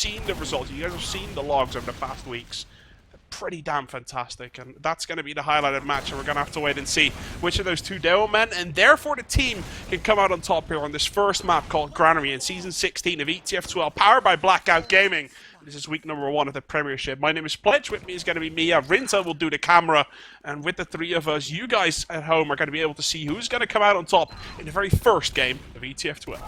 seen the results. You guys have seen the logs over the past weeks. Pretty damn fantastic, and that's going to be the highlighted match, and we're going to have to wait and see which of those two Deo men, and therefore the team, can come out on top here on this first map called Granary in Season 16 of ETF2L, powered by Blackout Gaming. This is week number 1 of the Premiership. My name is Pledge, with me is going to be Mia. Rinta will do the camera, and with the three of us, you guys at home are going to be able to see who's going to come out on top in the very first game of ETF2L.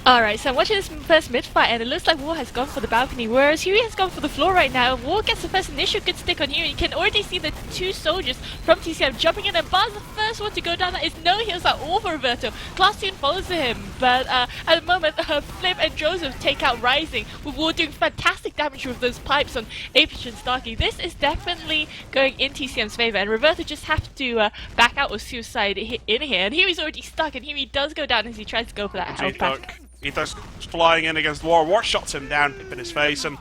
Alright, so I'm watching this first mid-fight, and it looks like War has gone for the balcony, whereas Huey has gone for the floor right now. War gets the first initial good stick on Huey. You can already see the two soldiers from Tea See Emm jumping in, and Bar's the first one to go down. That is no heals at all for Reverto. Class soon follows him, but at the moment, Flip and Joseph take out Rising, with War doing fantastic damage with those pipes on Apex and Starkey. This is definitely going in Tea See Emm's favour, and Reverto just have to back out with Suicide in here, and Huey's already stuck, and Huey does go down as he tries to go for that health pack. Ita's flying in against War. War shots him down, in his face, and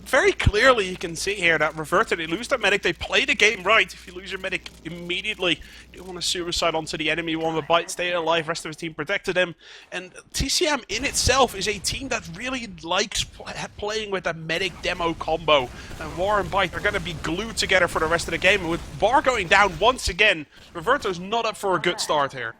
very clearly you can see here that Reverto, they lose their medic, they play the game right. If you lose your medic immediately, you want to suicide onto the enemy, one with a bite, stay alive, rest of his team protected him. And Tea See Emm in itself is a team that really likes playing with a medic demo combo. And War and Bite are going to be glued together for the rest of the game. And with Bar going down once again, Reverto's not up for a good start here.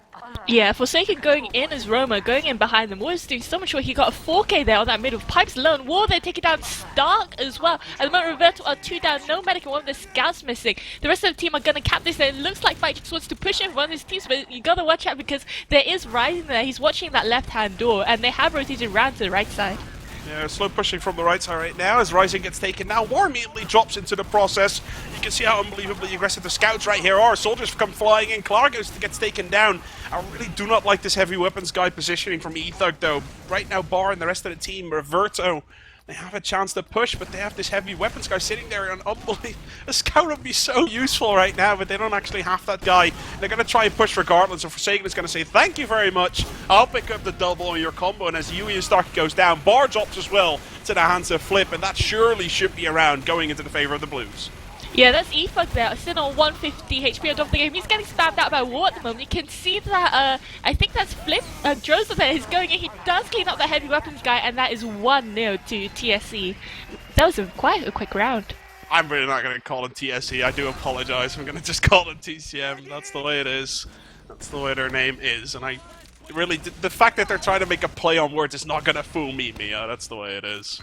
Yeah, Forsaken going in as Roma, going in behind them. War is doing so much work. He got a 4K there on that mid with pipes alone. War there taking down Stark as well. At the moment, Reverto are 2 down, no medic, and one of the scouts missing. The rest of the team are going to cap this. It looks like Fight just wants to push in one of his teams, but you got to watch out because there is Rising there. He's watching that left-hand door, and they have rotated around to the right side. Yeah, slow pushing from the right side right now as Rising gets taken down. War immediately drops into the process. You can see how unbelievably aggressive the scouts right here are. Soldiers come flying in. Clark gets taken down. I really do not like this heavy weapons guy positioning from E-Thug though. Right now, Bar and the rest of the team, Reverto, they have a chance to push, but they have this heavy weapons guy sitting there, and unbelievable. A scout would be so useful right now, but they don't actually have that guy. They're going to try and push regardless, and Forsaken is going to say, thank you very much, I'll pick up the double on your combo, and as Yui and Starkey goes down, Bar drops as well to the hands of Flip, and that surely should be around going into the favor of the Blues. Yeah, that's E-Fug there, sitting on 150 HP on top of the game. He's getting spammed out by War at the moment. You can see that, I think that's Flip. Joseph there is going in. He does clean up the heavy weapons guy, and that is 1-0 to TSE. That was quite a quick round. I'm really not going to call it TSE. I do apologize. I'm going to just call it Tea See Emm. That's the way it is. That's the way their name is. And I really, the fact that they're trying to make a play on words is not going to fool me, Mia. That's the way it is.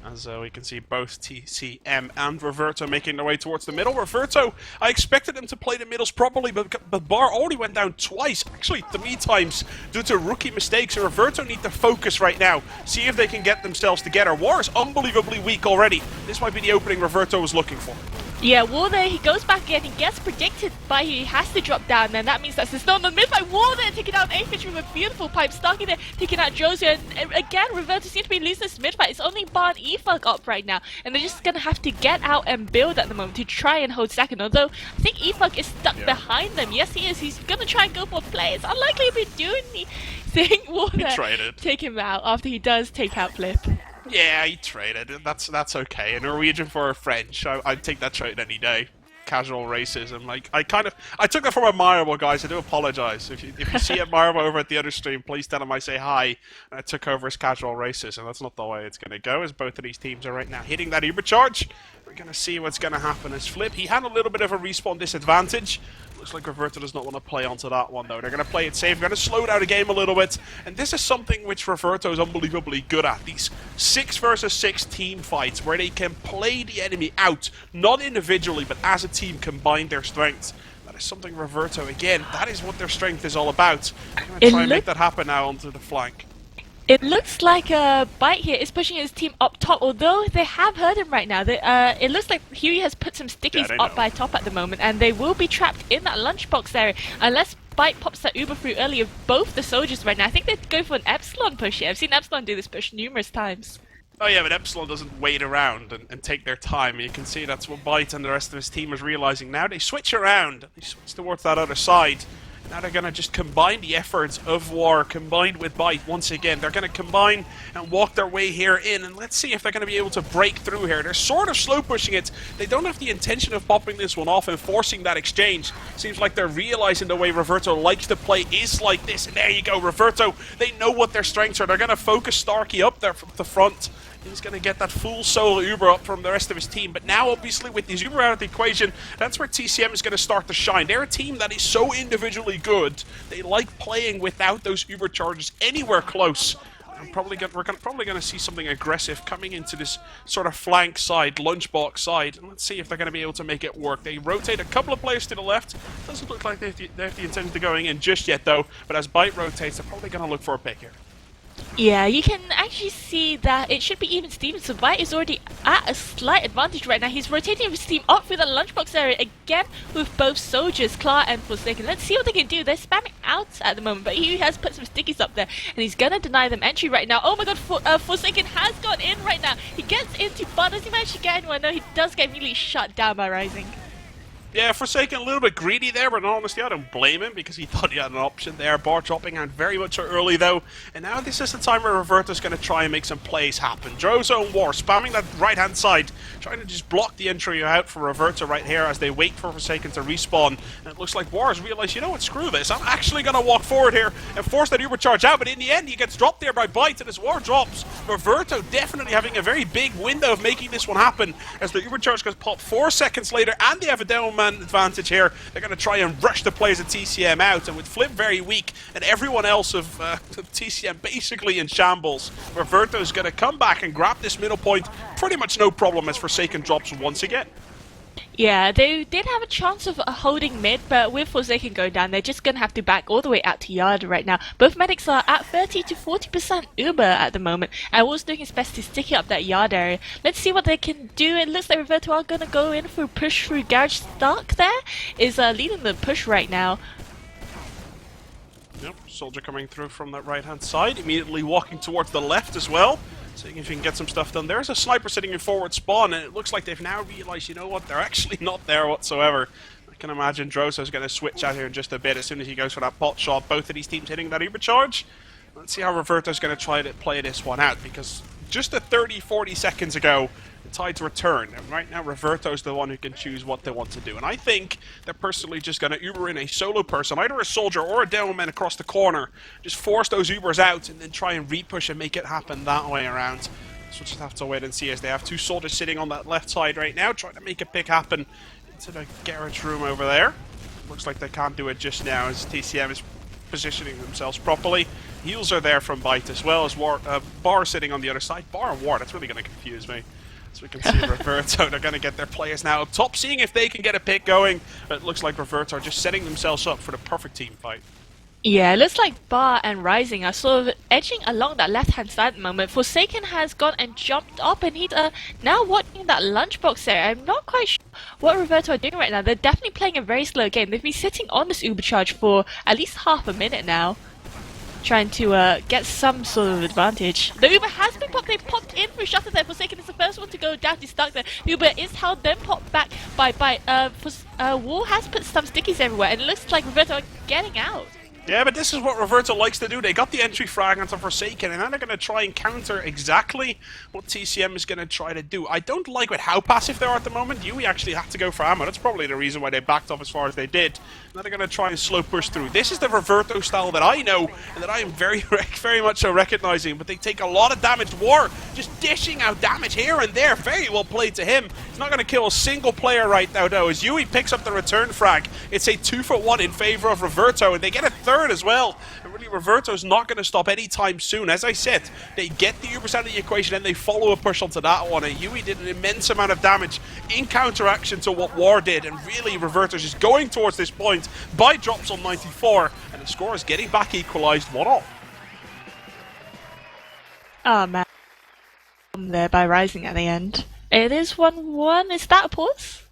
As we can see both Tea See Emm and Reverto making their way towards the middle. Reverto, I expected him to play the middles properly, but Bar already went down twice, actually 3 times, due to rookie mistakes. And Reverto need to focus right now, see if they can get themselves together. War is unbelievably weak already. This might be the opening Reverto was looking for. Yeah, War there, he goes back again, he gets predicted by, he has to drop down, and that means that's the stone on the mid by War there, taking out Apex with a beautiful pipe, Starkey there, taking out Josie, and again, Reverto seems to be losing this mid fight. It's only Bar and E-Fug up right now, and they're just gonna have to get out and build at the moment to try and hold second, although I think E-Fug is stuck behind them. Yes, he is, he's gonna try and go for a play. It's unlikely he'll be doing anything. War there, take him out after he does take out Flip. Yeah, he traded. That's okay. A Norwegian for a French. I'd take that trade any day. Casual racism. Like I took that from admirable, guys. I do apologize. If you see admirable over at the other stream, please tell him I say hi. I took over his casual racism. That's not the way it's gonna go. As both of these teams are right now hitting that Uber charge. We're gonna see what's gonna happen as Flip. He had a little bit of a respawn disadvantage. Looks like Reverto does not want to play onto that one, though. They're going to play it safe, going to slow down the game a little bit. And this is something which Reverto is unbelievably good at. These 6 versus 6 team fights where they can play the enemy out, not individually, but as a team, combine their strengths. That is something Reverto, again, that is what their strength is all about. They're going to try and make that happen now onto the flank. It looks like Bite here is pushing his team up top, although they have heard him right now. It looks like Huey has put some stickies up by top at the moment, and they will be trapped in that lunchbox area unless Bite pops that Uber through early of both the soldiers right now. I think they'd go for an Epsilon push here. I've seen Epsilon do this push numerous times. Oh yeah, but Epsilon doesn't wait around and take their time. You can see that's what Bite and the rest of his team is realizing now. They switch around. They switch towards that other side. Now they're going to just combine the efforts of War combined with Bite once again. They're going to combine and walk their way here in, and let's see if they're going to be able to break through here. They're sort of slow pushing it. They don't have the intention of popping this one off and forcing that exchange. Seems like they're realizing the way Reverto likes to play is like this, and there you go, Reverto. They know what their strengths are. They're going to focus Starkey up there from the front. He's going to get that full solo Uber up from the rest of his team. But now, obviously, with these Uber out of the equation, that's where TCM is going to start to shine. They're a team that is so individually good. They like playing without those Uber charges anywhere close. We're probably going to see something aggressive coming into this sort of flank side, lunchbox side. And let's see if they're going to be able to make it work. They rotate a couple of players to the left. Doesn't look like they have the intention of going in just yet, though. But as Byte rotates, they're probably going to look for a pick here. Yeah, you can actually see that it should be even Steven. So Byte is already at a slight advantage right now. He's rotating his team up through the lunchbox area again with both soldiers, Klar and Forsaken. Let's see what they can do. They're spamming out at the moment, but he has put some stickies up there, and he's gonna deny them entry right now. Oh my god, Forsaken has gone in right now. He gets into, but does he manage to get anyone? No, he does get immediately shut down by Rising. Yeah, Forsaken a little bit greedy there, but honestly, I don't blame him because he thought he had an option there. Bar dropping out very much early, though. And now this is the time where Reverto's going to try and make some plays happen. Drozo and War spamming that right-hand side, trying to just block the entry out for Reverto right here as they wait for Forsaken to respawn. And it looks like War has realized, you know what, screw this. I'm actually going to walk forward here and force that Uber charge out. But in the end, he gets dropped there by Byte, and as War drops, Reverto definitely having a very big window of making this one happen as the Uber charge gets popped 4 seconds later, and they have a down man advantage here. They're going to try and rush the players at TCM out, and with Flip very weak and everyone else of TCM basically in shambles, Reverto's going to come back and grab this middle point pretty much no problem as Forsaken drops once again. Yeah, they did have a chance of holding mid, but with Forsaken going down, they're just going to have to back all the way out to Yard right now. Both medics are at 30 to 40% Uber at the moment, and Wolf's doing his best to stick it up that Yard area. Let's see what they can do. It looks like Reverto are going to go in for a push through. Garage Stark there is leading the push right now. Yep, soldier coming through from that right-hand side, immediately walking towards the left as well. Seeing if he can get some stuff done. There's a sniper sitting in forward spawn, and it looks like they've now realized, you know what, they're actually not there whatsoever. I can imagine Drozo's going to switch out here in just a bit as soon as he goes for that pot shot. Both of these teams hitting that Uber charge. Let's see how Reverto's going to try to play this one out, because just 30-40 seconds ago, the tides returned, and right now Reverto's the one who can choose what they want to do. And I think they're personally just going to Uber in a solo person, either a soldier or a demoman across the corner, just force those Ubers out and then try and repush and make it happen that way around. So we'll just have to wait and see as they have two soldiers sitting on that left side right now, trying to make a pick happen into the garage room over there. Looks like they can't do it just now as TCM is positioning themselves properly. Heals are there from Byte as well as Bar sitting on the other side. Bar and War, that's really going to confuse me. So we can see Reverto, they're going to get their players now up top, seeing if they can get a pick going. But it looks like Reverto are just setting themselves up for the perfect team fight. Yeah, it looks like Bar and Rising are sort of edging along that left-hand side at the moment. Forsaken has gone and jumped up, and he's now watching that lunchbox area. I'm not quite sure what Reverto are doing right now. They're definitely playing a very slow game. They've been sitting on this Uber charge for at least half a minute now, trying to get some sort of advantage. The Uber has been popped. They popped in through shutter there. Forsaken is the first one to go down. He's stuck there. The Uber is held, then popped back by Wall has put some stickies everywhere, and it looks like Reverto are getting out. Yeah, but this is what Reverto likes to do. They got the entry frag onto Forsaken, and now they're going to try and counter exactly what TCM is going to try to do. I don't like with how passive they are at the moment. Yui actually had to go for ammo. That's probably the reason why they backed off as far as they did. Now they're going to try and slow push through. This is the Reverto style that I know and that I am very much so recognizing, but they take a lot of damage. War just dishing out damage here and there. Very well played to him. He's not going to kill a single player right now, though. As Yui picks up the return frag, it's a 2-for-1 in favor of Reverto, and they get a third as well. And really, Reverto's not going to stop anytime soon. As I said, they get the Ubers out of the equation and they follow a push onto that one. And Yui did an immense amount of damage in counteraction to what War did. And really, Reverto's just going towards this point. By drops on 94, and the score is getting back equalized 1-all. Oh man, there by Rising at the end. It is 1-1. Is that a pause?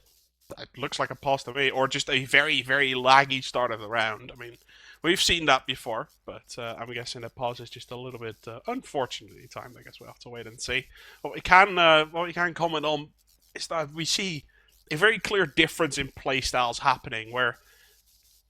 It looks like a pause to me, or just a very laggy start of the round. I mean, we've seen that before, but I'm guessing the pause is just a little bit unfortunately timed. I guess we'll have to wait and see. What we can comment on is that we see a very clear difference in playstyles happening, where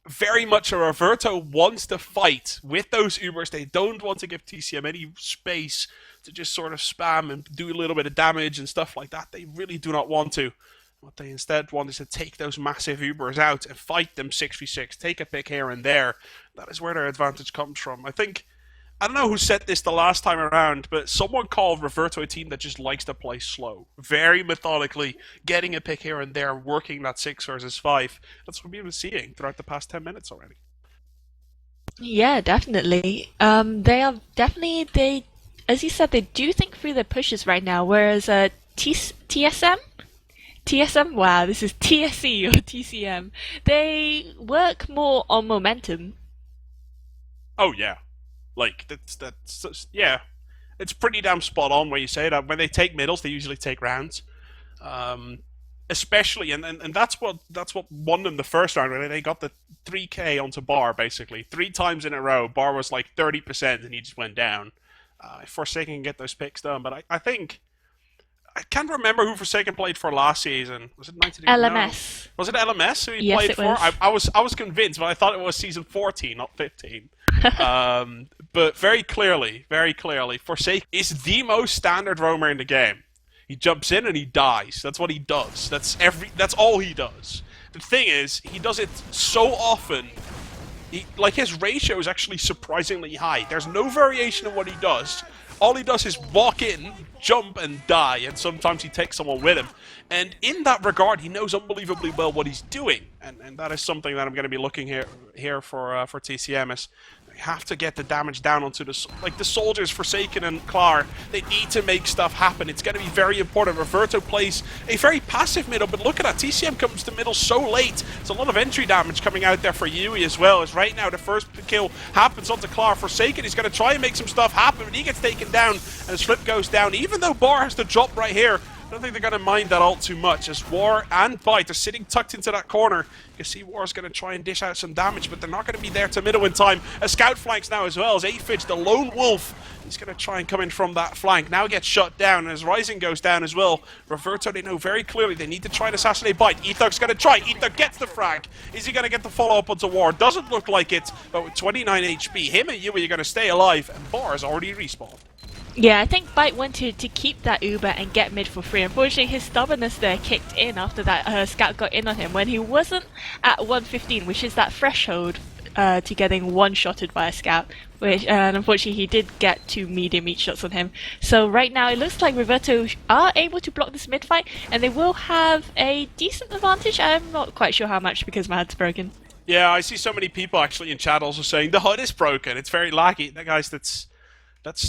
very much a Reverto wants to fight with those Ubers. They don't want to give TCM any space to just sort of spam and do a little bit of damage and stuff like that. They really do not want to. What they instead want is to take those massive Ubers out and fight them 6v6, take a pick here and there. That is where their advantage comes from. I think I don't know who said this the last time around, but someone called Reverto a team that just likes to play slow, very methodically, getting a pick here and there, working that 6 versus 5. That's what we've been seeing throughout the past 10 minutes already. Yeah, definitely. They are definitely they, as you said, they do think through their pushes right now. Whereas TSM, TSM, wow, this is TSE or TCM. They work more on momentum. Oh yeah, like yeah, it's pretty damn spot on where you say that. When they take middles, they usually take rounds. Um, Especially and that's what won them the first round. Really, they got the 3K onto Bar basically 3 times in a row. Bar was like 30% and he just went down. Forsaken can get those picks done, but I think I can't remember who Forsaken played for last season. Was it 19? No, LMS. was it LMS who he Yes, played it for? was. I was convinced, but I thought it was season 14, not 15. But very clearly, Forsaken is the most standard roamer in the game. He jumps in and he dies. That's what he does. That's all he does. The thing is, he does it so often. Like his ratio is actually surprisingly high. There's no variation in what he does. All he does is walk in, jump, and die, and sometimes he takes someone with him. And in that regard, he knows unbelievably well what he's doing, and that is something that I'm going to be looking here for TCM. Is have to get the damage down onto the soldiers, Forsaken and Clar. They need to make stuff happen. It's going to be very important. Reverto plays a very passive middle, but look at that. TCM comes to middle so late. There's a lot of entry damage coming out there for Yui as well. As right now the first kill happens onto Clar. Forsaken is going to try and make some stuff happen, but he gets taken down and Slip goes down. Even though Bar has to drop right here, I don't think they're going to mind that all too much, as War and Bite are sitting tucked into that corner. You can see War's going to try and dish out some damage, but they're not going to be there to middle in time. A scout flanks now as well, as Aphid, the lone wolf, he's going to try and come in from that flank. Now gets shut down, and as Rising goes down as well, Reverto, they know very clearly they need to try and assassinate Bite. Ethug's going to try. Ethug gets the frag. Is he going to get the follow-up onto War? Doesn't look like it, but with 29 HP, him and Yui are going to stay alive, and Bar has already respawned. Yeah, I think Bite wanted to keep that Uber and get mid for free. Unfortunately, his stubbornness there kicked in after that scout got in on him when he wasn't at 115, which is that threshold to getting one-shotted by a scout. And unfortunately, he did get 2 medium meat shots on him. So right now, it looks like Reverto are able to block this mid fight, and they will have a decent advantage. I'm not quite sure how much because my HUD's broken. Yeah, I see so many people actually in chat also saying the HUD is broken. It's very laggy. Guys, that's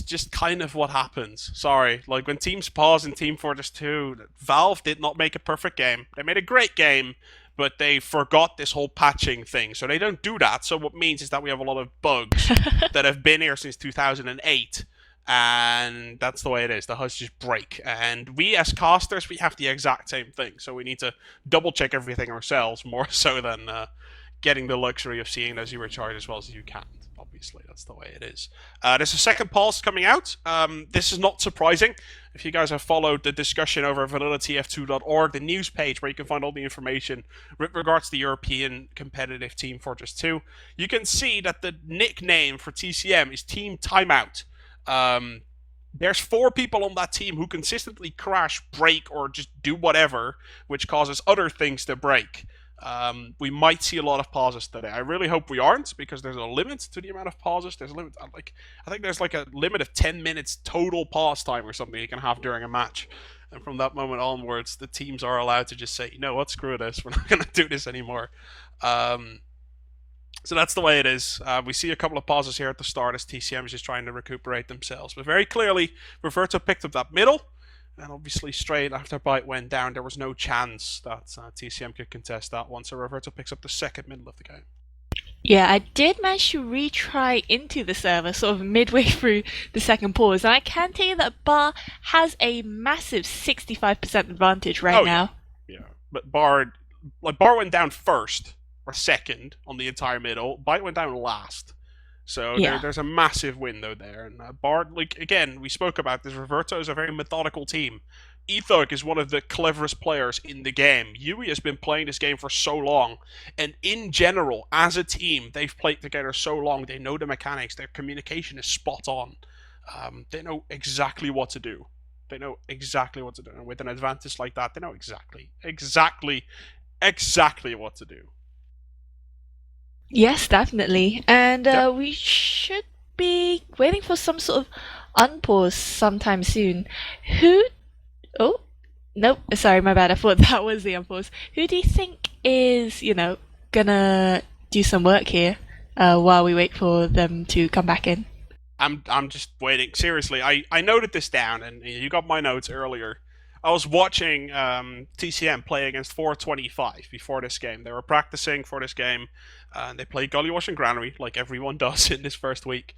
just kind of what happens. Sorry. Like, when teams pause in Team Fortress 2, Valve did not make a perfect game. They made a great game, but they forgot this whole patching thing. So they don't do that. So what it means is that we have a lot of bugs that have been here since 2008. And that's the way it is. The HUDs just break. And we, as casters, we have the exact same thing. So we need to double-check everything ourselves, more so than getting the luxury of seeing those zero charge as well as you can. Obviously, that's the way it is. There's a second pulse coming out. This is not surprising. If you guys have followed the discussion over vanillatf2.org, the news page where you can find all the information with regards to the European competitive Team Fortress 2, you can see that the nickname for TCM is Team Timeout. There's 4 people on that team who consistently crash, break, or just do whatever, which causes other things to break. We might see a lot of pauses today. I really hope we aren't, because there's a limit to the amount of pauses. There's a limit, I think there's like a limit of 10 minutes total pause time or something you can have during a match. And from that moment onwards, the teams are allowed to just say, you know what, screw this, we're not going to do this anymore. So that's the way it is. We see a couple of pauses here at the start as TCM is just trying to recuperate themselves. But very clearly, Reverto picked up that middle. And obviously, straight after Bite went down, there was no chance that TCM could contest that one. So Reverto picks up the second middle of the game. Yeah, I did manage to retry into the server sort of midway through the second pause, and I can tell you that Bar has a massive 65% advantage right now. Yeah, but Bar went down first or second on the entire middle. Bite went down last. So there's a massive window there. And Bard, like, again, we spoke about this. Reverto is a very methodical team. Ethug is one of the cleverest players in the game. Yui has been playing this game for so long. And in general, as a team, they've played together so long. They know the mechanics. Their communication is spot on. They know exactly what to do. They know exactly what to do. And with an advantage like that, they know exactly what to do. Yes, definitely. And we should be waiting for some sort of unpause sometime soon. Who? Oh, nope. Sorry, my bad. I thought that was the unpause. Who do you think is, gonna do some work here while we wait for them to come back in? I'm just waiting. Seriously, I noted this down, and you got my notes earlier. I was watching TCM play against 425 before this game. They were practicing for this game, and they played Gullywash and Granary like everyone does in this first week.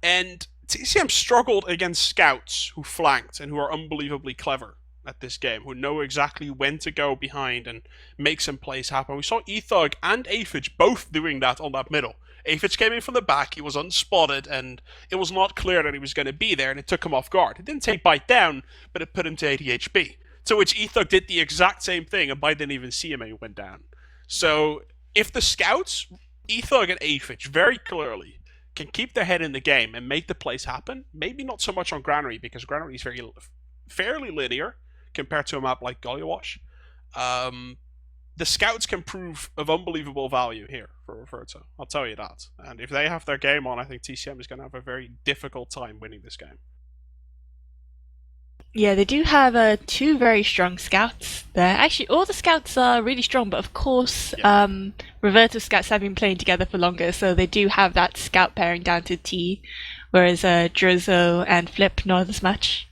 And TCM struggled against scouts who flanked and who are unbelievably clever at this game, who know exactly when to go behind and make some plays happen. We saw Ethug and Aphage both doing that on that middle. Aphage came in from the back, he was unspotted, and it was not clear that he was going to be there, and it took him off guard. It didn't take Byte down, but it put him to 80 HP. To which Ethug did the exact same thing, and Byte didn't even see him and he went down. So, if the scouts, Ethug and Aphage, very clearly can keep their head in the game and make the plays happen, maybe not so much on Granary, because Granary is fairly linear compared to a map like Gullywash. The scouts can prove of unbelievable value here for Reverto. I'll tell you that. And if they have their game on, I think TCM is going to have a very difficult time winning this game. Yeah, they do have two very strong scouts there. Actually, all the scouts are really strong, but of course, Yeah. Reverto scouts have been playing together for longer, so they do have that scout pairing down to T, whereas Drozo and Flip not as much.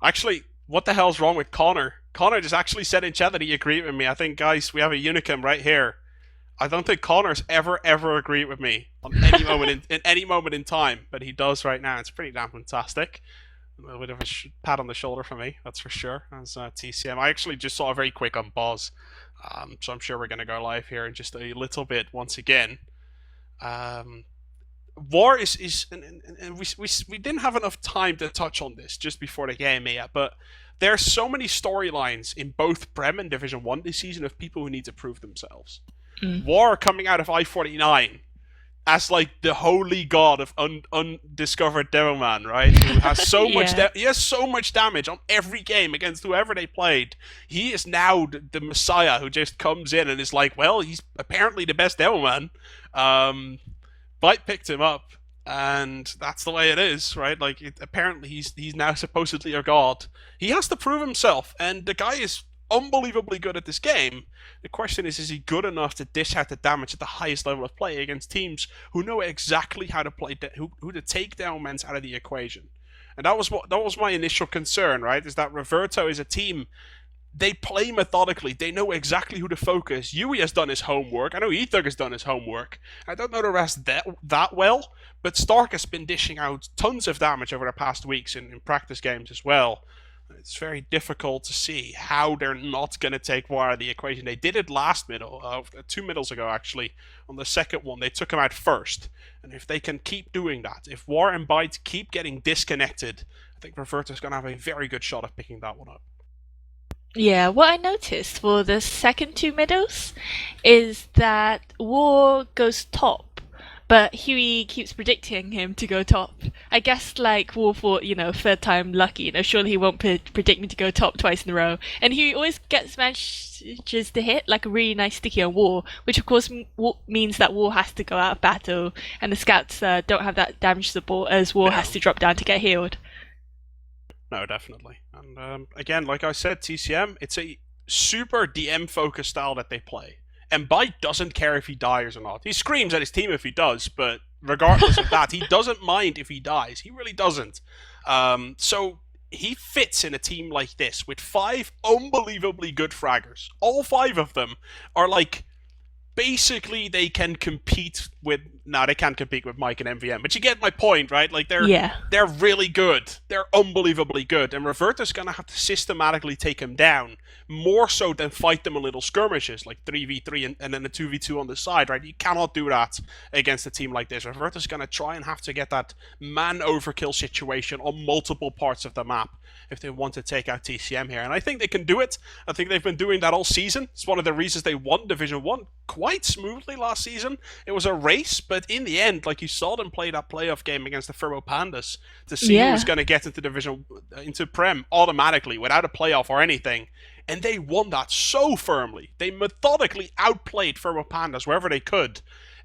Actually, what the hell's wrong with Connor? Connor just actually said in chat that he agreed with me. I think, guys, we have a Unicum right here. I don't think Connor's ever agreed with me on any moment in any moment in time, but he does right now. It's pretty damn fantastic. A little bit of a pat on the shoulder for me, that's for sure, as TCM. I actually just saw a very quick unpause, so I'm sure we're going to go live here in just a little bit once again. War is and we didn't have enough time to touch on this just before the game yet, but there are so many storylines in both Prem and Division 1 this season of people who need to prove themselves. War coming out of I-49 as like the holy god of undiscovered Devilman, right? Who has so much he has so much damage on every game against whoever they played. He is now the messiah who just comes in and is like, well, he's apparently the best Devilman. Byte picked him up, and that's the way it is, right? Like, apparently he's now supposedly a god. He has to prove himself, and the guy is unbelievably good at this game. The question is he good enough to dish out the damage at the highest level of play against teams who know exactly how to play, who to take Devilmans out of the equation? And that was my initial concern, right? Is that Reverto is a team. They play methodically. They know exactly who to focus. Yui has done his homework. I know Ethug has done his homework. I don't know the rest that well, but Stark has been dishing out tons of damage over the past weeks in practice games as well. It's very difficult to see how they're not going to take War out of the equation. They did it last middle, 2 middles ago actually. On the second one, they took him out first. And if they can keep doing that, if War and Byte keep getting disconnected, I think Reverto's going to have a very good shot of picking that one up. Yeah, what I noticed for the second two middles is that War goes top, but Huey keeps predicting him to go top. I guess like War thought, third time lucky, surely he won't predict me to go top twice in a row. And Huey always manages to hit like a really nice sticky on War, which of course means that War has to go out of battle, and the scouts don't have that damage support as War has to drop down to get healed. No, definitely. And again, like I said, TCM, it's a super DM-focused style that they play. And Byte doesn't care if he dies or not. He screams at his team if he does, but regardless of that, he doesn't mind if he dies. He really doesn't. So he fits in a team like this with 5 unbelievably good fraggers. All 5 of them are like... Basically, they can compete with... No, they can't compete with Mike and MVM, but you get my point, right? Like, they're really good. They're unbelievably good, and Reverto's gonna have to systematically take them down, more so than fight them in little skirmishes, like 3v3 and then a 2v2 on the side, right? You cannot do that against a team like this. Reverto's gonna try and have to get that man overkill situation on multiple parts of the map if they want to take out TCM here, and I think they can do it. I think they've been doing that all season. It's one of the reasons they won Division 1 quite smoothly last season. It was a race, but in the end, like, you saw them play that playoff game against the Furbo Pandas to see who was going to get into into Prem automatically without a playoff or anything, and they won that so firmly. They methodically outplayed Furbo Pandas wherever they could,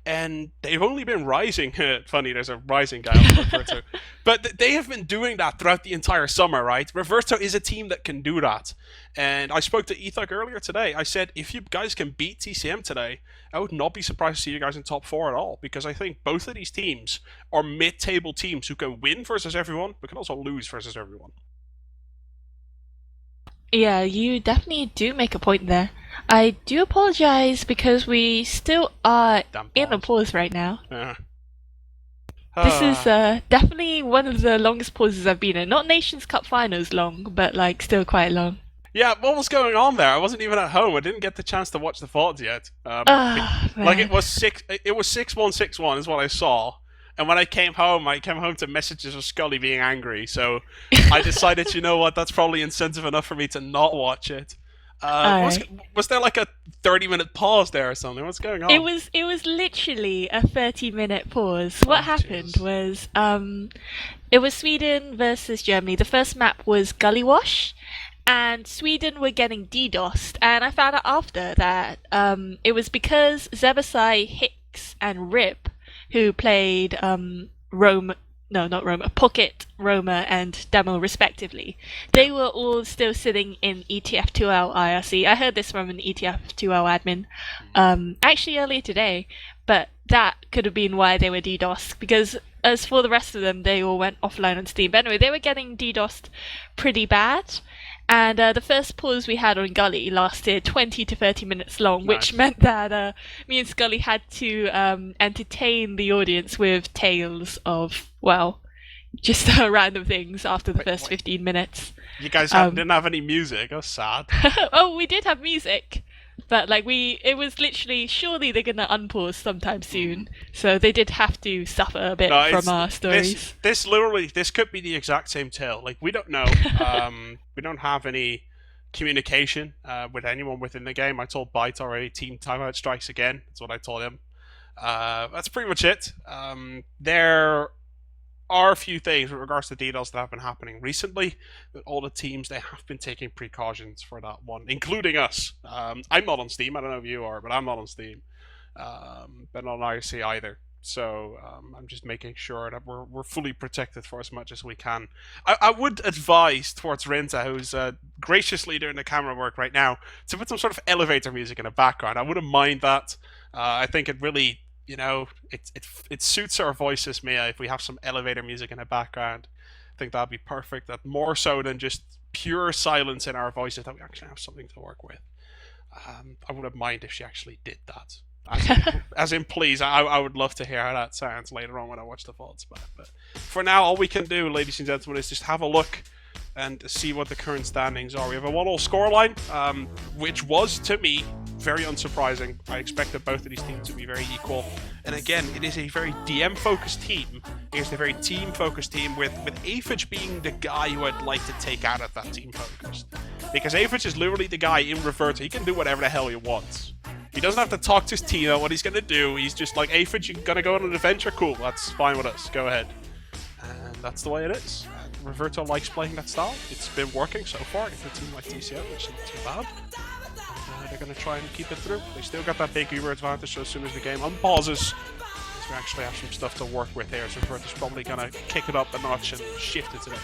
and they've only been rising. Funny, there's a rising guy on Reverto. But they have been doing that throughout the entire summer, right? Reverto is a team that can do that. And I spoke to Ethug earlier today. I said, if you guys can beat TCM today, I would not be surprised to see you guys in top 4 at all, because I think both of these teams are mid-table teams who can win versus everyone, but can also lose versus everyone. Yeah, you definitely do make a point there. I do apologize because we still are in a pause right now. Yeah. This is definitely one of the longest pauses I've been in. Not Nations Cup finals long, but like still quite long. Yeah, what was going on there? I wasn't even at home. I didn't get the chance to watch the VODs yet. Like it was 6-1, 6-1 is what I saw. And when I came home to messages of Scully being angry. So I decided, you know what, that's probably incentive enough for me to not watch it. Was there like a 30-minute pause there or something? What's going on? It was literally a 30-minute pause. What happened was it was Sweden versus Germany. The first map was Gully Wash, and Sweden were getting DDoSed, and I found out after that it was because Zebasai, Hicks, and Rip, who played Pocket, Roma, and Demo respectively, they were all still sitting in ETF2L IRC. I heard this from an ETF2L admin actually earlier today, but that could have been why they were DDoSed, because as for the rest of them, they all went offline on Steam. But anyway, they were getting DDoSed pretty bad. And the first pause we had on Gully lasted 20 to 30 minutes long, which meant that me and Scully had to entertain the audience with tales of, well, just random things after the first 15 minutes. You guys didn't have any music? That's sad. Oh, we did have music. But like it was literally, surely they're gonna unpause sometime soon, so they did have to suffer a bit from our stories. This could be the exact same tale. Like, we don't know. We don't have any communication with anyone within the game. I told Byte already, team timeout strikes again. That's what I told him. That's pretty much it. There are a few things with regards to DDoS that have been happening recently. With all the teams, they have been taking precautions for that one, including us. I'm not on Steam. I don't know if you are, but I'm not on Steam. But not on IRC either. So I'm just making sure that we're fully protected for as much as we can. I would advise towards Rinta, who's graciously doing the camera work right now, to put some sort of elevator music in the background. I wouldn't mind that. I think it really, you know, it suits our voices, Mia, if we have some elevator music in the background. I think that'd be perfect. That more so than just pure silence in our voices, that we actually have something to work with. I wouldn't mind if she actually did that. As in, please, I would love to hear how that sounds later on when I watch the VODs back. But for now, all we can do, ladies and gentlemen, is just have a look and see what the current standings are. We have a 1-1 scoreline, which was, to me, very unsurprising. I expected both of these teams to be very equal. And again, it is a very DM-focused team against a very team-focused team, with Aphage being the guy who I'd like to take out of that team-focused. Because Aphage is literally the guy in Reverto. He can do whatever the hell he wants. He doesn't have to talk to his team about what he's going to do. He's just like, Aphage, you're going to go on an adventure? Cool, that's fine with us. Go ahead. And that's the way it is. Reverto likes playing that style. It's been working so far against a team like TCM, which isn't too bad. And they're going to try and keep it through. They still got that big Uber advantage, so as soon as the game unpauses, so we actually have some stuff to work with here. So Reverto's probably going to kick it up a notch and shift it to that.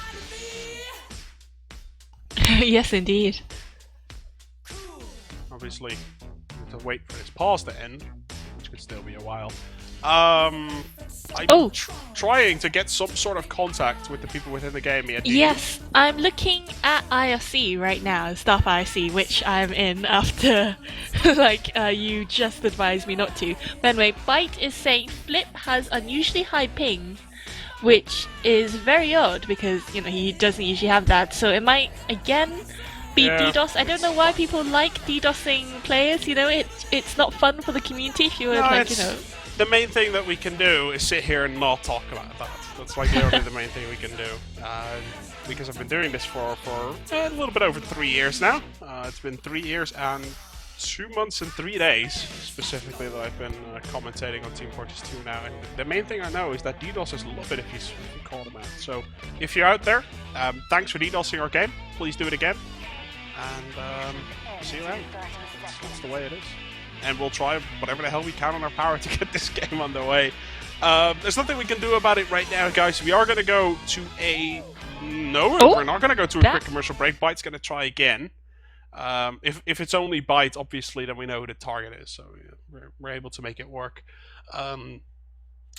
Yes, indeed. Obviously, to wait for this pause to end, which could still be a while. I'm trying to get some sort of contact with the people within the game here. Yes, I'm looking at IRC right now, Staff IRC, which I'm in after, you just advised me not to. But anyway, Byte is saying Flip has unusually high ping, which is very odd because, you know, he doesn't usually have that. So it might, again, be DDoS. I don't know why people like DDoSing players, you know, it's not fun for the community if you were, The main thing that we can do is sit here and not talk about that. That's like literally the main thing we can do. Because I've been doing this for a little bit over 3 years now. It's been 3 years and 2 months and 3 days, specifically, that I've been commentating on Team Fortress 2 now. And the main thing I know is that DDoSers love it if you call them out. So if you're out there, thanks for DDoSing our game. Please do it again. And see you around. That's the way it is. and we'll try whatever the hell we can on our power to get this game on the way. There's nothing we can do about it right now, guys. We are going to go to a... No, we're not going to go to a quick commercial break. Byte's going to try again. If it's only Byte, obviously, then we know who the target is, so yeah, we're able to make it work.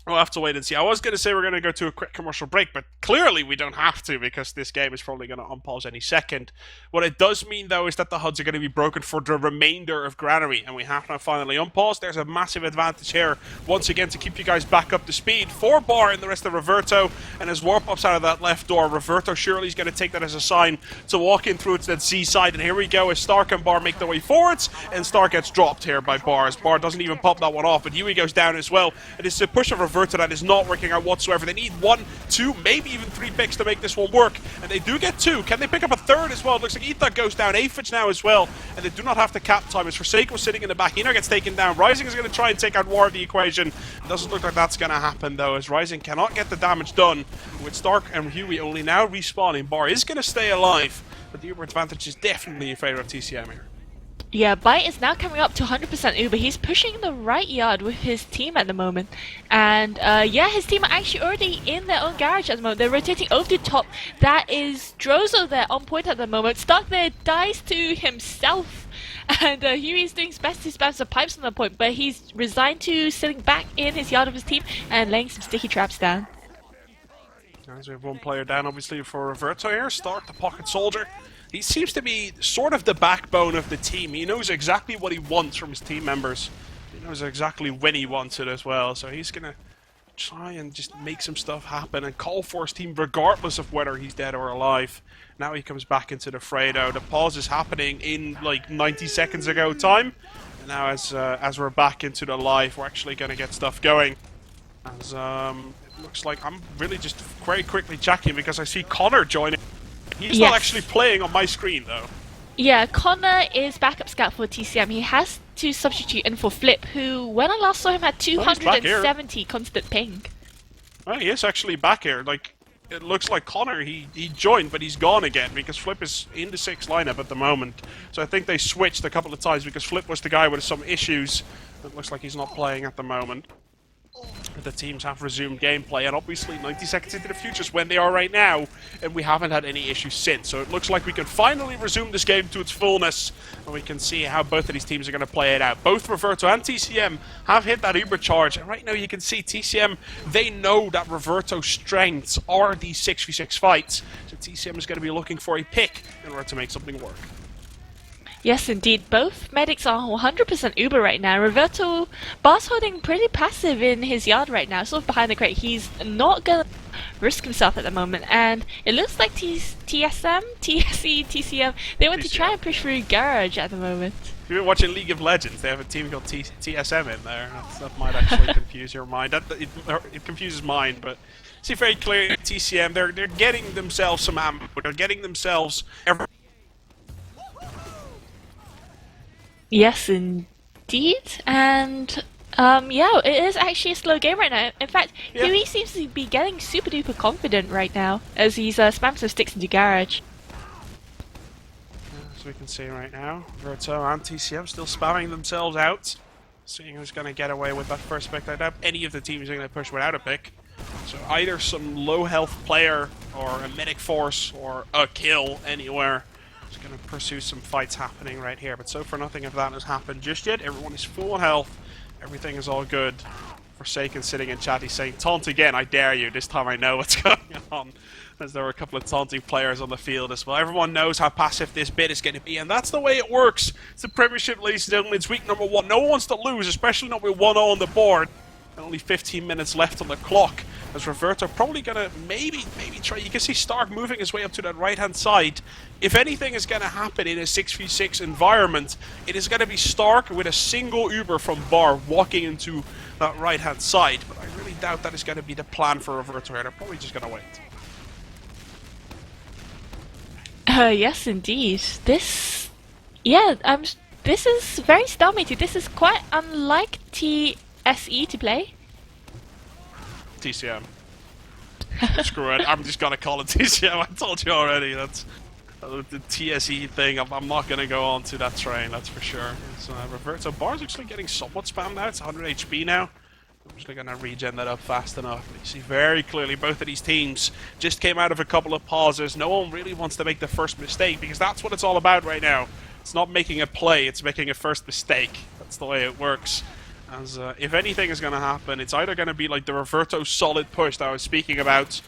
We'll have to wait and see. I was going to say we're going to go to a quick commercial break, but clearly we don't have to because this game is probably going to unpause any second. What it does mean, though, is that the HUDs are going to be broken for the remainder of Granary, and we have to finally unpause. There's a massive advantage here, once again, to keep you guys back up to speed. 4 bar in the rest of Reverto, and as Warp pops out of that left door, Reverto surely is going to take that as a sign to walk in through to that Z side, and here we go as Stark and Bar make their way forwards, and Stark gets dropped here by Bar, as Bar doesn't even pop that one off, but Yui goes down as well. It is a push of Reverto that is not working out whatsoever. They need 1, 2, maybe even 3 picks to make this one work, and they do get 2. Can they pick up a third as well? It looks like Etha goes down, Aphid now as well, and they do not have the cap time as Forsaken sitting in the back. Hino gets taken down. Rising is going to try and take out War of the equation. It doesn't look like that's going to happen though, as Rising cannot get the damage done, with Stark and Huey only now respawning. Bar is going to stay alive, but the Uber advantage is definitely in favor of TCM here. Yeah, Byte is now coming up to 100% Uber. He's pushing the right yard with his team at the moment. And yeah, his team are actually already in their own garage at the moment. They're rotating over to top. That is Drozo there on point at the moment. Stark there dies to himself. And Huey's doing his best to spam some pipes on the point, but he's resigned to sitting back in his yard of his team and laying some sticky traps down. As we have 1 player down, obviously, for Reverto here. Stark, the pocket soldier. He seems to be sort of the backbone of the team. He knows exactly what he wants from his team members. He knows exactly when he wants it as well. So he's going to try and just make some stuff happen and call for his team regardless of whether he's dead or alive. Now he comes back into the fray though. The pause is happening in like 90 seconds ago time. And now as we're back into the live, we're actually going to get stuff going. As it looks like I'm really just very quickly checking because I see Connor joining. He's not actually playing on my screen, though. Yeah, Connor is backup scout for TCM. He has to substitute in for Flip, who, when I last saw him, had 270 constant ping. Well, he is actually back here. Like, it looks like Connor, he joined, but he's gone again, because Flip is in the 6th lineup at the moment. So I think they switched a couple of times, because Flip was the guy with some issues. It looks like he's not playing at the moment. The teams have resumed gameplay, and obviously 90 seconds into the future is when they are right now, and we haven't had any issues since. So it looks like we can finally resume this game to its fullness, and we can see how both of these teams are going to play it out. Both Reverto and TCM have hit that Uber charge, and right now you can see TCM, they know that Reverto's strengths are these 6v6 fights, so TCM is going to be looking for a pick in order to make something work. Yes, indeed. Both medics are 100% Uber right now. Reverto, Bar's holding pretty passive in his yard right now, sort of behind the crate. He's not going to risk himself at the moment. And it looks like TSM, TSE, TCM, they want to try and push through Garage at the moment. If you've been watching League of Legends, they have a team called TSM in there. That might actually confuse your mind. It confuses mine, but see very clearly TCM, they're getting themselves some ammo. They're getting themselves Yes, indeed, and yeah, it is actually a slow game right now. In fact, Huey seems to be getting super duper confident right now as he's spamming some sticks into Garage. As we can see right now, Reverto and TCM still spamming themselves out, seeing who's going to get away with that first pick. I doubt any of the teams are going to push without a pick. So either some low health player or a medic force or a kill anywhere. Just going to pursue some fights happening right here, but so far nothing of that has happened just yet. Everyone is full on health. Everything is all good. Forsaken sitting in chat, he's saying, taunt again, I dare you. This time I know what's going on. As there were a couple of taunting players on the field as well. Everyone knows how passive this bit is going to be, and that's the way it works. It's the Premiership, ladies and gentlemen. It's week number 1. No one wants to lose, especially not with 1-0 on the board. And only 15 minutes left on the clock. As Reverto probably going to maybe try. You can see Stark moving his way up to that right-hand side. If anything is going to happen in a 6v6 environment, it is going to be Stark with a single Uber from Bar walking into that right-hand side. But I really doubt that is going to be the plan for Reverto here. They're probably just going to wait. Yes, indeed. This is very stalemated. This is quite unlike TSE to play. TCM. Screw it. I'm just gonna call it TCM. I told you already. The TSE thing, I'm not going to go on to that train, that's for sure. So, Reverto bar's actually getting somewhat spammed out. It's 100 HP now. I'm just going to regen that up fast enough. You see very clearly both of these teams just came out of a couple of pauses. No one really wants to make the first mistake because that's what it's all about right now. It's not making a play, it's making a first mistake. That's the way it works. As if anything is going to happen, it's either going to be like the Reverto solid push that I was speaking about,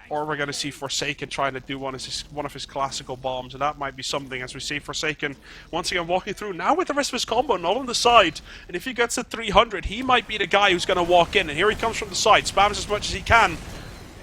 or we're going to see Forsaken trying to do one of his classical bombs, and that might be something as we see Forsaken once again walking through now with the rest of his combo not on the side. And if he gets to 300, he might be the guy who's going to walk in. And here he comes from the side, spams as much as he can.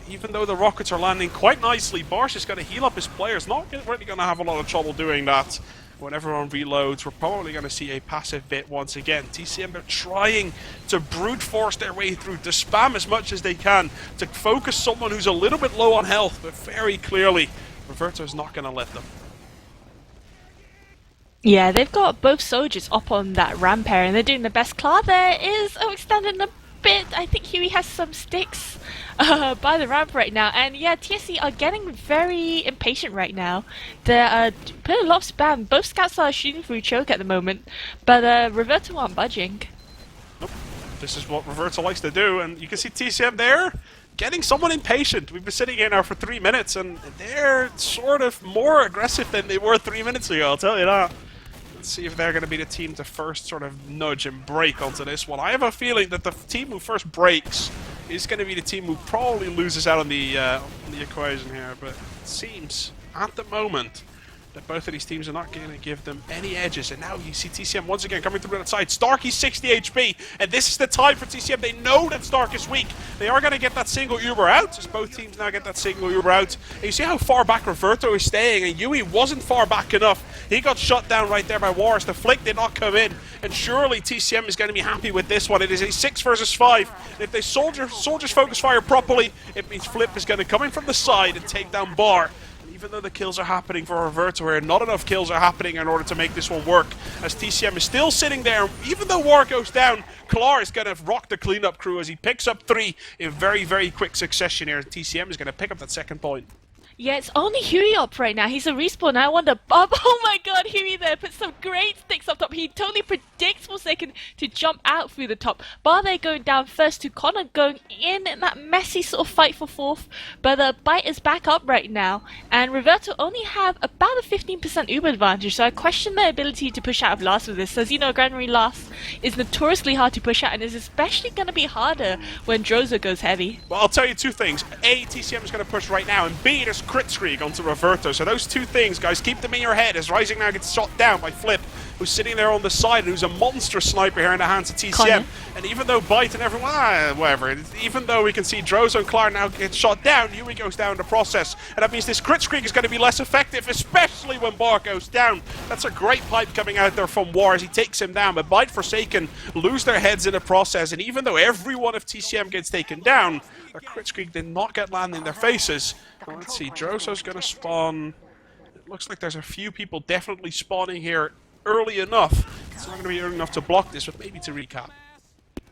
Even though the rockets are landing quite nicely, Barsh is going to heal up his players. Not really going to have a lot of trouble doing that. When everyone reloads, we're probably going to see a passive bit once again. TCM, they're trying to brute force their way through, to spam as much as they can, to focus someone who's a little bit low on health, but very clearly, Reverto's not going to let them. Yeah, they've got both soldiers up on that ramp area, and they're doing the best. Clara there is extending a bit. I think Huey has some sticks by the ramp right now, and yeah, TSE are getting very impatient right now. They're putting a lot of spam. Both scouts are shooting through choke at the moment, but Reverto aren't budging. Nope. This is what Reverto likes to do, and you can see TCM there getting somewhat impatient. We've been sitting here now for 3 minutes, and they're sort of more aggressive than they were 3 minutes ago, I'll tell you that. Let's see if they're going to be the team to first sort of nudge and break onto this one. I have a feeling that the team who first breaks is going to be the team who probably loses out on the equation here. But it seems, at the moment, that both of these teams are not going to give them any edges. And now you see TCM once again coming through the side. Starkey's 60 HP, and this is the time for TCM. They know that Stark is weak. They are going to get that single Uber out, as both teams now get that single Uber out. And you see how far back Reverto is staying, and Yui wasn't far back enough. He got shut down right there by Wars. The flick did not come in, and surely TCM is going to be happy with this one. It is a 6 versus 5. And if they soldiers focus fire properly, it means Flip is going to come in from the side and take down Bar. Even though the kills are happening for Reverto here, not enough kills are happening in order to make this one work, as TCM is still sitting there. Even though War goes down, Klar is going to rock the cleanup crew as he picks up 3 in very, very quick succession here. TCM is going to pick up that second point. Yeah, it's only Huey up right now. He's a respawn. I wonder, Bob. Oh my god, Huey there puts some great sticks up top. He totally predicts Forsaken to jump out through the top. Bar there going down first to Connor, going in that messy sort of fight for fourth. But Bite is back up right now. And Reverto only have about a 15% Uber advantage. So I question their ability to push out of last with this. As you know, Granary last is notoriously hard to push out, and is especially going to be harder when Drozo goes heavy. Well, I'll tell you 2 things. A, TCM is going to push right now, and B, there's crit streak onto Reverto. So those 2 things, guys, keep them in your head as Rising now gets shot down by Flip, who's sitting there on the side, who's a monster sniper here in the hands of TCM. Connor. And even though Bite and everyone, whatever, even though we can see Drozo and Clark now get shot down, Yui goes down in the process. And that means this crit streak is going to be less effective, especially when Bar goes down. That's a great pipe coming out there from War as he takes him down. But Bite, Forsaken lose their heads in the process. And even though every one of TCM gets taken down, their crit streak did not get land in their faces. Well, let's see, Drozo's going to spawn. It looks like there's a few people definitely spawning here early enough. It's not going to be early enough to block this, but maybe to recap.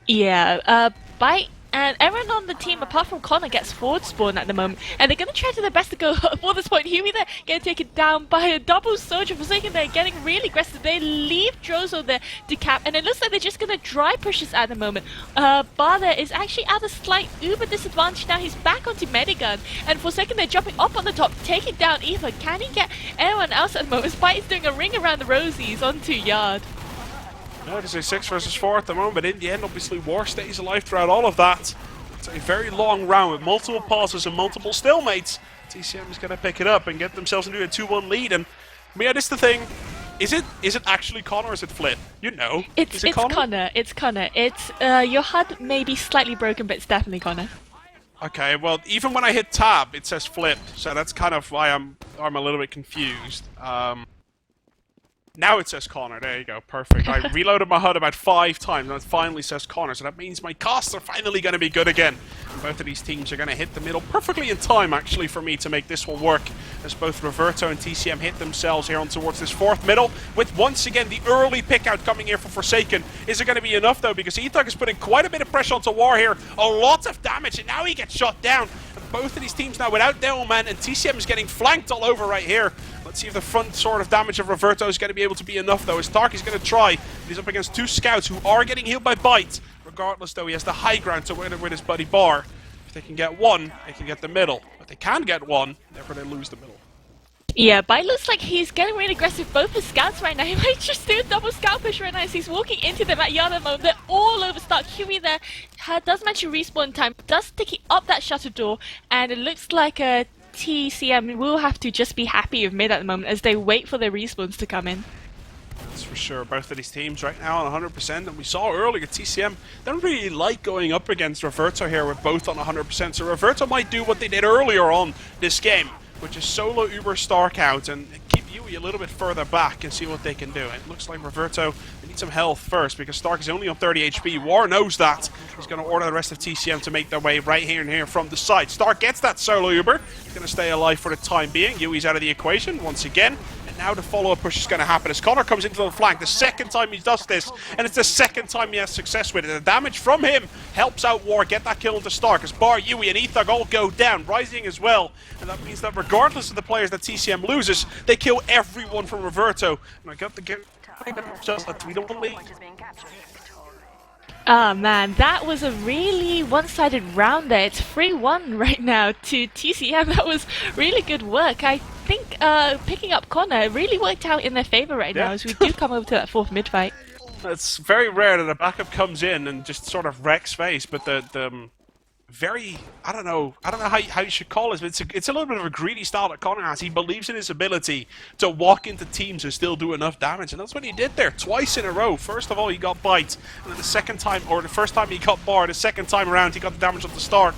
Yeah, Bite and everyone on the team, apart from Connor, gets forward spawn at the moment. And they're going to try to their best to go for this point. Huey there getting taken down by a double soldier. Forsaken there getting really aggressive. They leave Drozo there to cap. And it looks like they're just going to dry push this at the moment. Bar there is actually at a slight Uber disadvantage now. He's back onto Medigun. And Forsaken they're jumping up on the top, taking down Eva. Can he get anyone else at the moment? Spite is doing a ring around the rosies onto Yard. No, it is a 6 versus 4 at the moment, but in the end, obviously, War stays alive throughout all of that. It's a very long round with multiple pauses and multiple stalemates. TCM is going to pick it up and get themselves into a 2-1 lead. And yeah, this is the thing. Is it actually Connor or is it Flip? You know. It's Connor? It's Connor. It's your HUD may be slightly broken, but it's definitely Connor. Okay, well, even when I hit tab, it says Flip, so that's kind of why I'm a little bit confused. Now it says Connor. There you go. Perfect. I reloaded my HUD about 5 times, and it finally says Connor, so that means my casts are finally going to be good again. And both of these teams are going to hit the middle perfectly in time, actually, for me to make this one work, as both Reverto and TCM hit themselves here on towards this 4th middle, with once again the early pick out coming here for Forsaken. Is it going to be enough, though? Because Ethog is putting quite a bit of pressure onto War here. A lot of damage, and now he gets shot down. And both of these teams now without Devilman, and TCM is getting flanked all over right here. Let's see if the front sort of damage of Reverto is going to be able to be enough, though. As Stark is going to try. He's up against 2 scouts who are getting healed by Bite. Regardless, though, he has the high ground to win it with his buddy Bar. If they can get one, they can get the middle. But they can get one, therefore they lose the middle. Yeah, Bite looks like he's getting really aggressive. Both his scouts right now. He might just do a double scout push right now as he's walking into them at Yada mode. They're all over Stark. Huey there does manage to respawn time, does sticky up that shutter door, and it looks like a Tea See Emm will have to just be happy with mid at the moment as they wait for their respawns to come in. That's for sure. Both of these teams right now on 100%, and we saw earlier Tea See Emm don't really like going up against Reverto here with both on 100%. So Reverto might do what they did earlier on this game, which is solo Uber Stark out and keep Yui a little bit further back and see what they can do. It looks like Reverto needs some health first because Stark is only on 30 HP. War knows that. He's going to order the rest of Tea See Emm to make their way right here and here from the side. Stark gets that solo Uber. He's going to stay alive for the time being. Yui's out of the equation once again. Now the follow-up push is going to happen as Connor comes into the flank. The second time he does this, and it's the second time he has success with it. The damage from him helps out War get that kill into Stark as Bar, Yui, and Ethug all go down, Rising as well. And that means that regardless of the players that Tea See Emm loses, they kill everyone from Reverto. And I got the game just that we don't leave. Oh man, that was a really one-sided round there. It's 3-1 right now to Tea See Emm. That was really good work. I think picking up Connor really worked out in their favor right now as we do come over to that 4th mid fight. It's very rare that a backup comes in and just sort of wrecks face, but the very, I don't know how you should call it, but it's a little bit of a greedy style that Connor has. He believes in his ability to walk into teams and still do enough damage, and that's what he did there twice in a row. First of all, he got Bite, and then the second time, or the first time he got Bar, the second time around he got the damage of the Stark.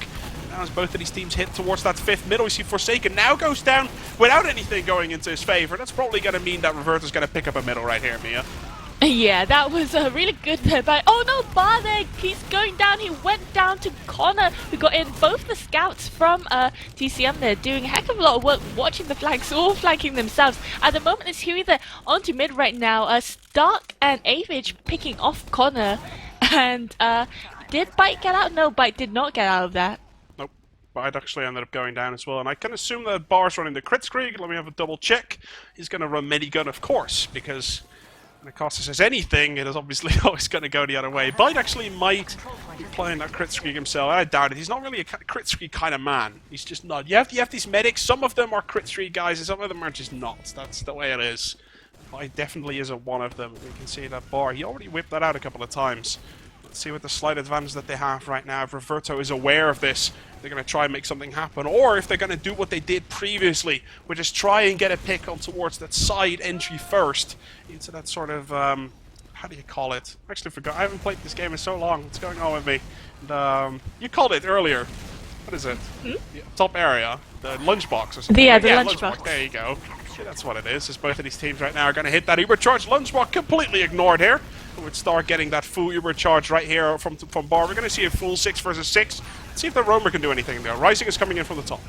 Now as both of these teams hit towards that 5th middle, we see Forsaken now goes down without anything going into his favor. That's probably going to mean that Reverto's going to pick up a middle right here, Mia. Yeah, that was really good there by... Oh no, Bar there! He's going down. He went down to Connor, who got in. Both the scouts from Tea See Emm there doing a heck of a lot of work watching the flanks, all flanking themselves. At the moment, it's Huey there onto mid right now. Stark and Avage picking off Connor. And did Bite get out? No, Bite did not get out of that. Nope. Bite actually ended up going down as well. And I can assume that Bar's running the Kritzkrieg. Let me have a double check. He's going to run minigun, of course, because... when Acosta says anything, it is obviously always going to go the other way. Bite actually might be playing that Kritzkrieg himself. I doubt it. He's not really a Kritzkrieg kind of man. He's just not. You have these medics. Some of them are Kritzkrieg guys, and some of them are just not. That's the way it is. Bite definitely isn't one of them. You can see that Bar. He already whipped that out a couple of times. Let's see what the slight advantage that they have right now. If Reverto is aware of this, they're going to try and make something happen. Or if they're going to do what they did previously, which is try and get a pick on towards that side entry first. Into that sort of, how do you call it? I actually forgot. I haven't played this game in so long. What's going on with me? And, you called it earlier. What is it? The top area. The lunchbox or something. Yeah, the lunchbox. There you go. Yeah, that's what it is. As both of these teams right now are going to hit that Uber charge. Lunchbox completely ignored here. With Stark getting that full Uber charge right here from Bar. We're going to see a full 6 versus 6. Let's see if the Roamer can do anything there. Rising is coming in from the top.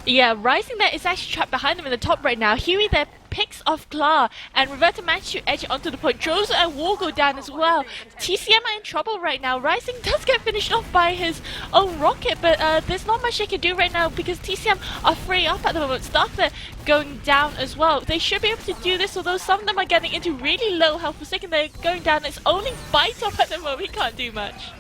Yeah, Rising there is actually trapped behind him in the top right now. Huey there picks off Klar, and Reverto managed to edge it onto the point. Jozo and War go down as well. Tea See Emm are in trouble right now. Rising does get finished off by his own rocket, but there's not much they can do right now because Tea See Emm are free up at the moment. Stark there going down as well. They should be able to do this, although some of them are getting into really low health. Forsaken they're going down. It's only Bite up at the moment. He can't do much.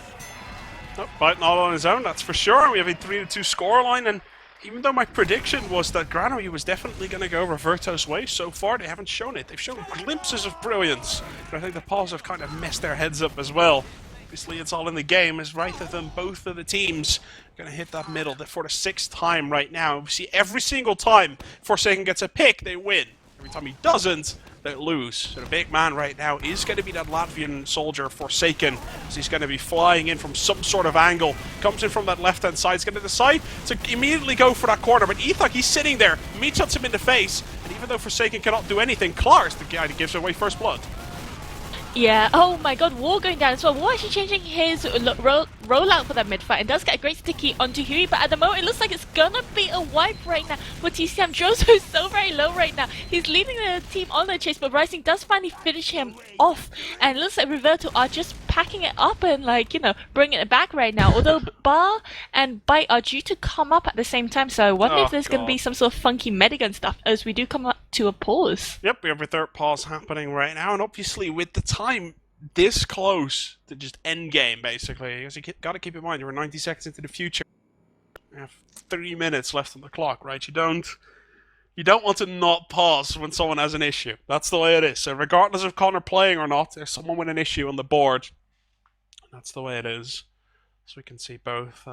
Oh, Bite not on his own, that's for sure. We have a 3-2 scoreline, and even though my prediction was that Granoy was definitely going to go Reverto's way, so far they haven't shown it. They've shown glimpses of brilliance, but I think the Paws have kind of messed their heads up as well. Obviously, it's all in the game, as right of them, both of the teams are going to hit that middle for the 6th time right now. We see every single time Forsaken gets a pick, they win. Every time he doesn't, they lose. So the big man right now is going to be that Latvian soldier, Forsaken, as he's going to be flying in from some sort of angle. Comes in from that left-hand side. He's going to decide to immediately go for that corner, but Ethug, he's sitting there. Meat shots him in the face, and even though Forsaken cannot do anything, Klar is the guy that gives away first blood. Yeah, oh my god, War going down as well. War actually changing his roll out for that mid fight and does get a great sticky onto Huey, but at the moment it looks like it's gonna be a wipe right now for TCM. Drozo is so very low right now. He's leading the team on the chase, but Rising does finally finish him off, and it looks like Reverto are just packing it up and, like, you know, bringing it back right now. Although Bar and Bite are due to come up at the same time, so I wonder if there's going to be some sort of funky Medigun stuff as we do come up to a pause. Yep, we have a third pause happening right now, and obviously with the time this close to just end game, basically, because you got to keep in mind you're 90 seconds into the future. You have 3 minutes left on the clock, right? You don't want to not pause when someone has an issue. That's the way it is. So regardless of Connor playing or not, there's someone with an issue on the board. That's the way it is. So we can see both.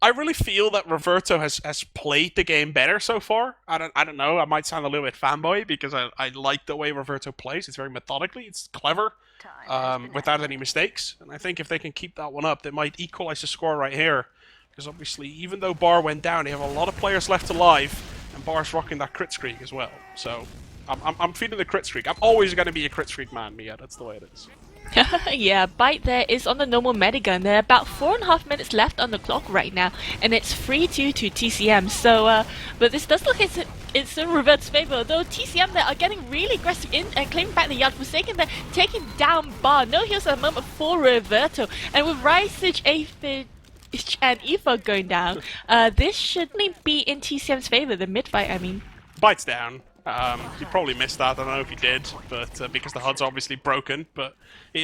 I really feel that Reverto has played the game better so far. I don't know. I might sound a little bit fanboy because I like the way Reverto plays. It's very methodically. It's clever, without any mistakes. And I think if they can keep that one up, they might equalize the score right here. Because obviously, even though Bar went down, they have a lot of players left alive, and Bar's rocking that crit streak as well. So I'm feeling the crit streak. I'm always going to be a crit streak man, Mia. That's the way it is. Yeah, Bite there is on the normal Medigun. There are about 4.5 minutes left on the clock right now, and it's 3-2 to TCM. So, but this does look like it's in Revert's favor, though TCM there are getting really aggressive in and claiming back the yard. Forsaken there, taking down Bar. No heals at the moment for Reverto, and with Risage, Aphid, and Aoife going down, this shouldn't be in TCM's favor, the mid fight, I mean. Bite's down. He probably missed that. I don't know if he did, but because the HUD's obviously broken. But he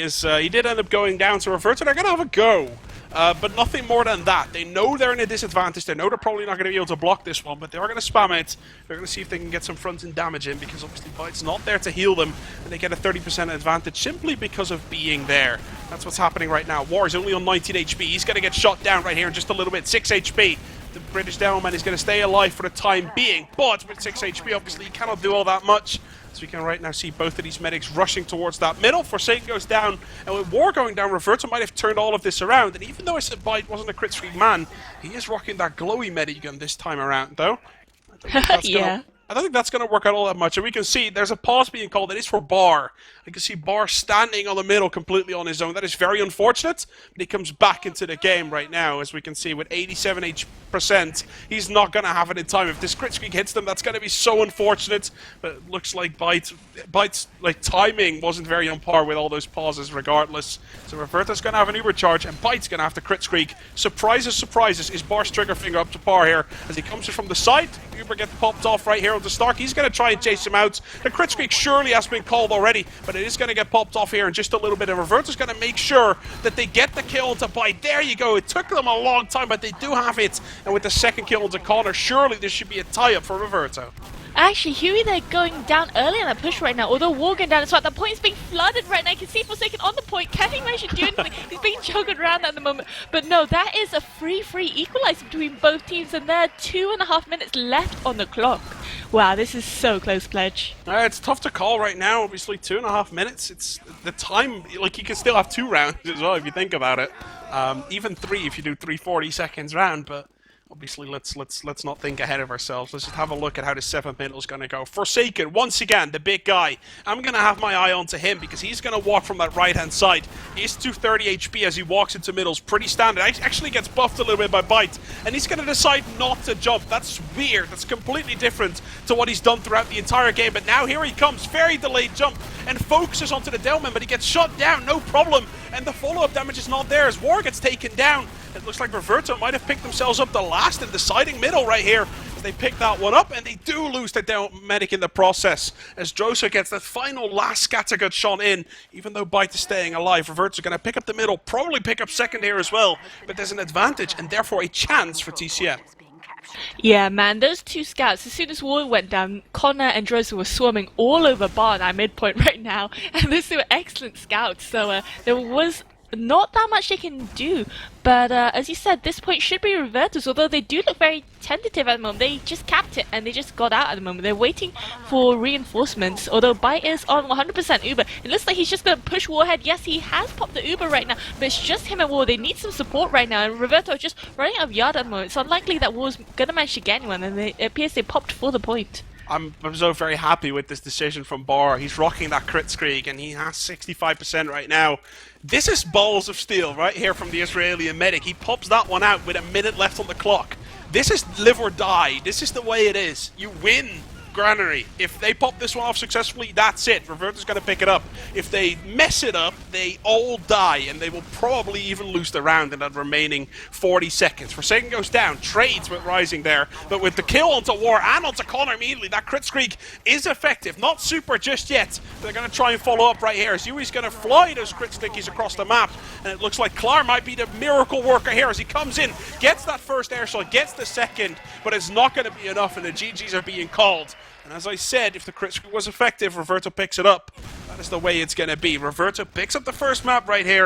did end up going down to Reverto. They're gonna have a go, but nothing more than that. They know they're in a disadvantage. They know they're probably not gonna be able to block this one, but they are gonna spam it. They're gonna see if they can get some front-end damage in, because obviously Bite's not there to heal them, and they get a 30% advantage simply because of being there. That's what's happening right now. War is only on 19 HP. He's gonna get shot down right here in just a little bit. 6 HP. The British Devilman is going to stay alive for the time being, but with 6 HP, obviously, he cannot do all that much. So we can right now see both of these medics rushing towards that middle. Forsaken goes down, and with War going down, Reverto might have turned all of this around. And even though I said Bite wasn't a crit streak man, he is rocking that glowy medigun this time around, though. I don't think that's going to work out all that much. And we can see there's a pause being called. It is for Bar. I can see Bar standing on the middle completely on his own. That is very unfortunate. But he comes back into the game right now, as we can see, with 87%. He's not going to have it in time. If this crit streak hits them, that's going to be so unfortunate. But it looks like Bite's timing wasn't very on par with all those pauses regardless. So Reverto's going to have an Uber charge, and Bite's going to have to crit streak. Surprises, surprises. Is Bar's trigger finger up to par here? As he comes in from the side, Uber gets popped off right here. The Stark, he's going to try and chase him out. The crit streak surely has been called already, but it is going to get popped off here in just a little bit, and Reverto's going to make sure that they get the kill to Bite. There you go. It took them a long time, but they do have it, and with the second kill into Connor, surely this should be a tie-up for Reverto. Actually, Huey, they're going down early on that push right now, although War going down as well. That point is being flooded right now. You can see Forsaken on the point. Can't he manage to do anything? He's being juggled around at the moment. But no, that is a free equalizer between both teams, and there are 2.5 minutes left on the clock. Wow, this is so close, Pledge. It's tough to call right now. Obviously, 2.5 minutes. It's the time, like, you can still have 2 rounds as well if you think about it. Even 3 if you do 3 40-second round, but obviously, let's not think ahead of ourselves. Let's just have a look at how the 7th minute is going to go. Forsaken, once again, the big guy. I'm going to have my eye onto him because he's going to walk from that right-hand side. He's 230 HP as he walks into middles. Pretty standard. Actually gets buffed a little bit by Bite, and he's going to decide not to jump. That's weird. That's completely different to what he's done throughout the entire game. But now here he comes. Very delayed jump and focuses onto the Delman, but he gets shot down. No problem. And the follow-up damage is not there as War gets taken down. It looks like Reverto might have picked themselves up the last and deciding middle right here. As they pick that one up, and they do lose the down medic in the process. As Droso gets that final last scattergut shot in, even though Bite is staying alive, Reverto's going to pick up the middle, probably pick up second here as well. But there's an advantage, and therefore a chance for TCM. Yeah, man, those 2 scouts, as soon as War went down, Connor and Droso were swarming all over Bar at our midpoint right now. And those 2 were excellent scouts, so there was not that much they can do. But as you said, this point should be Reverto's, although they do look very tentative at the moment. They just capped it and they just got out at the moment. They're waiting for reinforcements, although Bite is on 100% Uber. It looks like he's just going to push Warhead. Yes, he has popped the Uber right now, but it's just him and War. They need some support right now, and Reverto is just running out of yard at the moment. It's unlikely that War's going to manage to get anyone, and it appears they popped for the point. I'm so very happy with this decision from Bar. He's rocking that crit streak, and he has 65% right now. This is balls of steel right here from the Israeli medic. He pops that one out with a minute left on the clock. This is live or die. This is the way it is. You win Granary. If they pop this one off successfully, that's it. Reverto's going to pick it up. If they mess it up, they all die, and they will probably even lose the round in that remaining 40 seconds. Forsaken goes down, trades with Rising there, but with the kill onto War and onto Connor immediately, that crit streak is effective. Not super just yet. They're going to try and follow up right here. As Yui's going to fly those crit stickies across the map, and it looks like Klar might be the miracle worker here as he comes in, gets that first air shot, gets the second, but it's not going to be enough, and the GGs are being called. And as I said, if the crit streak was effective, Reverto picks it up. That is the way it's going to be. Reverto picks up the first map right here.